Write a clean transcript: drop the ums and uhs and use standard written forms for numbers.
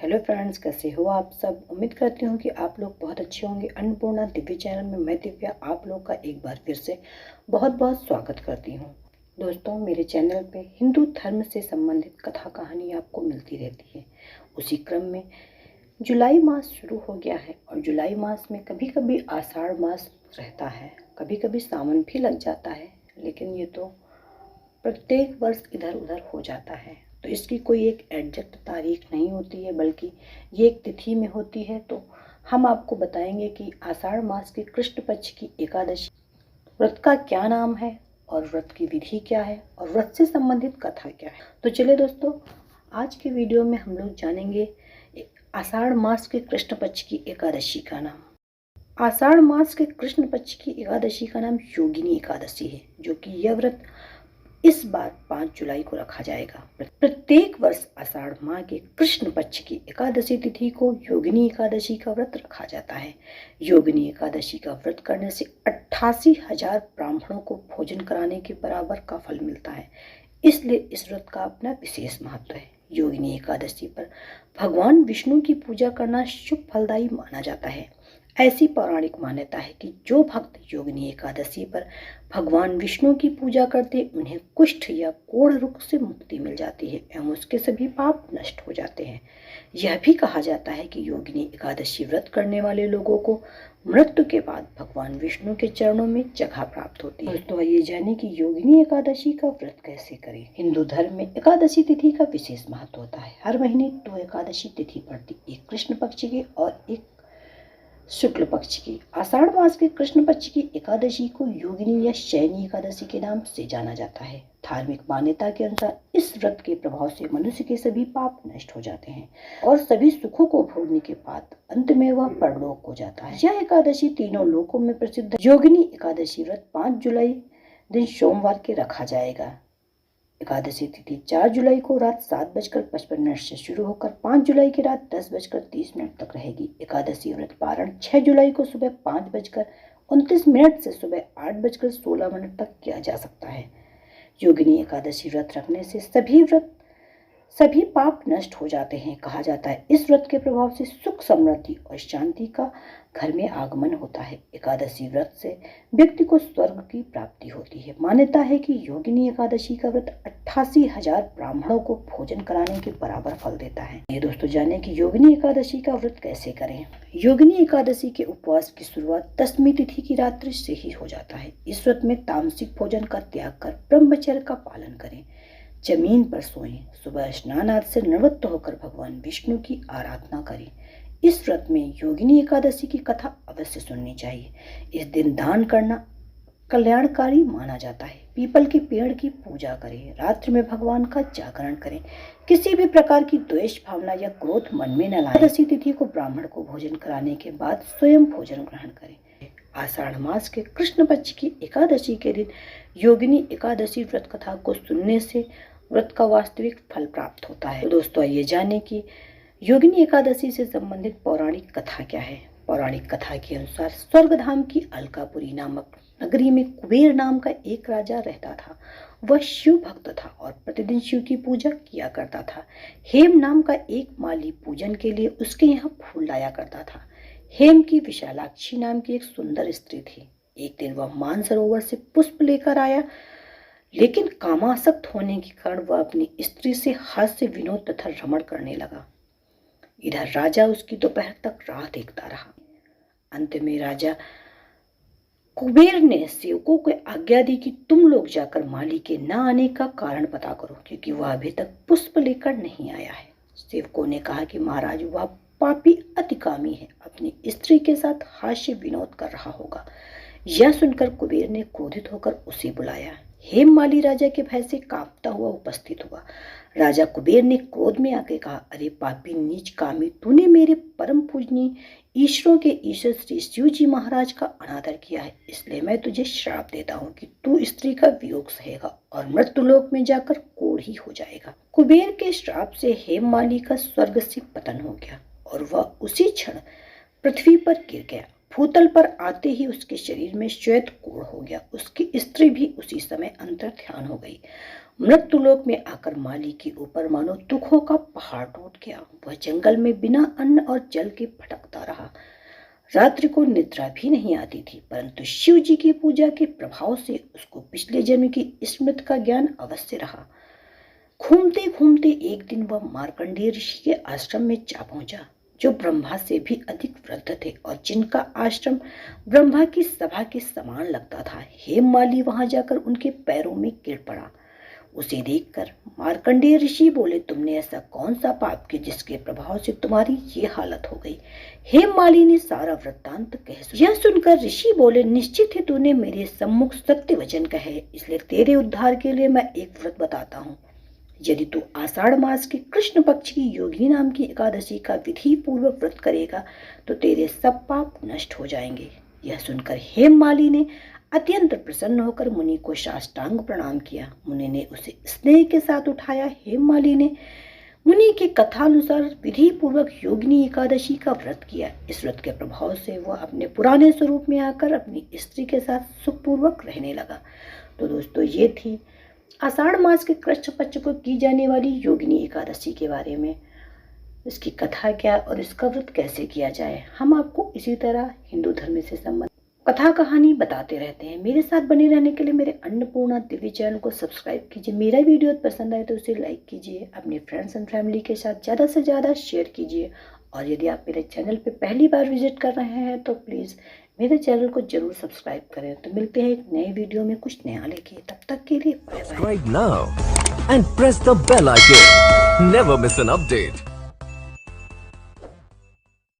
Hello friends, कैसे हो आप सब। उम्मीद करती हूँ कि आप लोग बहुत अच्छे होंगे। अन्नपूर्णा दिव्य चैनल में मैं दिव्या आप लोग का एक बार फिर से बहुत बहुत स्वागत करती हूँ। दोस्तों, मेरे चैनल पे हिंदू धर्म से संबंधित कथा कहानी आपको मिलती रहती है। उसी क्रम में जुलाई मास शुरू हो गया है और जुलाई मास में कभी कभी आषाढ़ मास रहता है, कभी कभी सावन भी लग जाता है, लेकिन ये तो प्रत्येक वर्ष इधर उधर हो जाता है। तो इसकी कोई एक एग्जैक्ट तारीख नहीं होती है, बल्कि ये एक तिथि में होती है। तो हम आपको बताएंगे कि आषाढ़ मास के कृष्ण पक्ष की एकादशी व्रत का क्या नाम है और व्रत की विधि क्या है और व्रत से संबंधित कथा क्या है। तो चलिए दोस्तों, आज के वीडियो में हम लोग जानेंगे आषाढ़ मास के कृष्ण पक्ष की एकादशी का नाम। आषाढ़ मास के कृष्ण पक्ष की एकादशी का नाम योगिनी एकादशी है, जो कि यह व्रत इस बार 5 जुलाई को रखा जाएगा। प्रत्येक वर्ष आषाढ़ माह के कृष्ण पक्ष की एकादशी तिथि को योगिनी एकादशी का व्रत रखा जाता है। योगिनी एकादशी का व्रत करने से 88,000 ब्राह्मणों को भोजन कराने के बराबर का फल मिलता है, इसलिए इस व्रत का अपना विशेष महत्व है। योगिनी एकादशी पर भगवान विष्णु की पूजा करना शुभ फलदायी माना जाता है। ऐसी पौराणिक मान्यता है कि जो भक्त योगिनी एकादशी पर भगवान विष्णु की पूजा करते उन्हें कुष्ठ या कोढ़ रोग से मुक्ति मिल जाती है एवं उसके सभी पाप नष्ट हो जाते हैं। यह भी कहा जाता है कि योगिनी एकादशी व्रत करने वाले लोगों को मृत्यु के बाद भगवान विष्णु के चरणों में जगह प्राप्त होती है। तो आइए जाने कि योगिनी एकादशी का व्रत कैसे करें। हिंदू धर्म में एकादशी तिथि का विशेष महत्व होता है। हर महीने 2 एकादशी तिथि पड़ती, एक कृष्ण पक्ष की और एक शुक्ल पक्ष की। आषाढ़ मास के कृष्ण पक्ष की एकादशी को योगिनी या शयनी एकादशी के नाम से जाना जाता है। धार्मिक मान्यता के अनुसार इस व्रत के प्रभाव से मनुष्य के सभी पाप नष्ट हो जाते हैं और सभी सुखों को भोगने के बाद अंत में वह परलोक हो जाता है। यह एकादशी तीनों लोकों में प्रसिद्ध है। योगिनी एकादशी व्रत 5 जुलाई दिन सोमवार के रखा जाएगा। एकादशी तिथि 4 जुलाई को रात 7:55 से शुरू होकर 5 जुलाई की रात 10:30 तक रहेगी। एकादशी व्रत पारण 6 जुलाई को सुबह 5:29 से सुबह 8:16 तक किया जा सकता है। योगिनी एकादशी व्रत रखने से सभी पाप नष्ट हो जाते हैं। कहा जाता है इस व्रत के प्रभाव से सुख, समृद्धि और शांति का घर में आगमन होता है। एकादशी व्रत से व्यक्ति को स्वर्ग की प्राप्ति होती है। मान्यता है कि योगिनी एकादशी का व्रत 88,000 ब्राह्मणों को भोजन कराने के बराबर फल देता है। ये दोस्तों जाने कि योगिनी एकादशी का व्रत कैसे करें। योगिनी एकादशी के उपवास की शुरुआत 10वीं तिथि की रात्रि से ही हो जाता है। इस व्रत में तामसिक भोजन का त्याग कर ब्रह्मचर्य का पालन करें, जमीन पर सोएं, सुबह स्नान आदि से निवृत्त होकर भगवान विष्णु की आराधना करें। इस व्रत में योगिनी एकादशी की कथा अवश्य सुननी चाहिए। इस दिन दान करना कल्याणकारी माना जाता है। पीपल के पेड़ की पूजा करें, रात्रि में भगवान का जागरण करें, किसी भी प्रकार की द्वेष भावना या क्रोध मन में न लाएं। एकादशी तिथि को ब्राह्मण को भोजन कराने के बाद स्वयं भोजन ग्रहण करें। आषाढ़ मास के कृष्ण पक्ष की एकादशी के दिन योगिनी एकादशी व्रत कथा को सुनने से व्रत का वास्तविक फल प्राप्त होता है। तो दोस्तों आइए जाने कि योगिनी एकादशी से संबंधित पौराणिक कथा क्या है। पौराणिक कथा के अनुसार स्वर्गधाम की अलकापुरी नामक नगरी में कुबेर नाम का एक राजा रहता था। वह शिव भक्त था और प्रतिदिन शिव की पूजा किया करता था। हेम नाम का एक माली पूजन के लिए उसके यहाँ फूल लाया करता था। हेम की विशालाक्षी नाम की एक सुंदर स्त्री थी। एक दिन वह मानसरोवर से पुष्प लेकर आया, लेकिन कामासक्त होने के कारण वह अपनी स्त्री से हास्य विनोद तथा रमण करने लगा। इधर राजा उसकी दोपहर तक राह देखता रहा। अंत में राजा कुबेर ने सेवकों को आज्ञा दी कि तुम लोग जाकर माली के न आने का कारण पता करो, क्योंकि वह अभी तक पुष्प लेकर नहीं आया है। सेवकों ने कहा कि महाराज, वह पापी अतिकामी है, अपनी स्त्री के साथ हास्य विनोद कर रहा होगा। यह सुनकर कुबेर ने क्रोधित होकर उसे बुलाया। हेम माली राजा के भय से कांपता हुआ उपस्थित हुआ। राजा कुबेर ने क्रोध में आके कहा, अरे पापी नीच कामी, तूने मेरे परम पूजनीय ईश्वरों के ईश्वर श्री शिव जी महाराज का अनादर किया है, इसलिए मैं तुझे श्राप देता हूँ कि तू स्त्री का वियोग सहेगा और मृत्युलोक में जाकर कोढ़ी हो जाएगा। कुबेर के श्राप से हेम माली का स्वर्ग से पतन हो गया और वह उसी क्षण पृथ्वी पर गिर गया। भूतल पर आते ही उसके शरीर में श्वेत कोढ़ हो गया। उसकी स्त्री भी उसी समय अंतर ध्यान हो गई। मृत्युलोक में आकर माली के ऊपर मानो दुखों का पहाड़ टूट गया। वह जंगल में बिना अन्न और जल के भटकता रहा। रात्रि को निद्रा भी नहीं आती थी, परंतु शिव जी की पूजा के प्रभाव से उसको पिछले जन्म की स्मृति का ज्ञान अवश्य रहा। घूमते घूमते एक दिन वह मार्कंडेय ऋषि के आश्रम में जा पहुंचा, जो ब्रह्मा से भी अधिक वृद्ध थे और जिनका आश्रम ब्रह्मा की सभा के समान लगता था। हेममाली वहां जाकर उनके पैरों में गिर पड़ा। उसे देखकर मार्कंडेय ऋषि बोले, तुमने ऐसा कौन सा पाप किया जिसके प्रभाव से तुम्हारी ये हालत हो गई। हेममाली ने सारा वृत्तांत कह यह सुनकर ऋषि बोले, निश्चित ही तूने मेरे सम्मुख सत्य वचन कहे, इसलिए तेरे उद्धार के लिए मैं एक व्रत बताता हूँ। यदि तू आषाढ़ मास के कृष्ण पक्ष की योगिनी नाम की एकादशी का विधि पूर्वक व्रत करेगा तो तेरे सब पाप नष्ट हो जाएंगे। यह सुनकर हेममाली ने अत्यंत प्रसन्न होकर मुनि को साष्टांग प्रणाम किया। मुनि ने उसे स्नेह के साथ उठाया। हेममाली ने मुनि की कथानुसार विधि पूर्वक योगिनी एकादशी का व्रत किया। इस व्रत के प्रभाव से वह अपने पुराने स्वरूप में आकर अपनी स्त्री के साथ सुखपूर्वक रहने लगा। तो दोस्तों, ये थी आषाढ़ मास के कृष्ण पक्ष को की जाने वाली योगिनी एकादशी के बारे में। इसकी कथा क्या और इसका व्रत कैसे किया जाए, हम आपको इसी तरह हिंदू धर्म से संबंधित कथा कहानी बताते रहते हैं। मेरे साथ बने रहने के लिए मेरे अन्नपूर्णा दिव्य चैनल को सब्सक्राइब कीजिए। मेरा वीडियो पसंद आए तो उसे लाइक कीजिए, अपने फ्रेंड्स एंड फैमिली के साथ ज़्यादा से ज़्यादा शेयर कीजिए। और यदि आप मेरे चैनल पे पहली बार विजिट कर रहे हैं तो प्लीज़ मेरे चैनल को जरूर सब्सक्राइब करें। तो मिलते हैं एक नए वीडियो में कुछ नया लेके, तब तक के लिए bye bye. Subscribe now and press the bell icon. Never miss an update.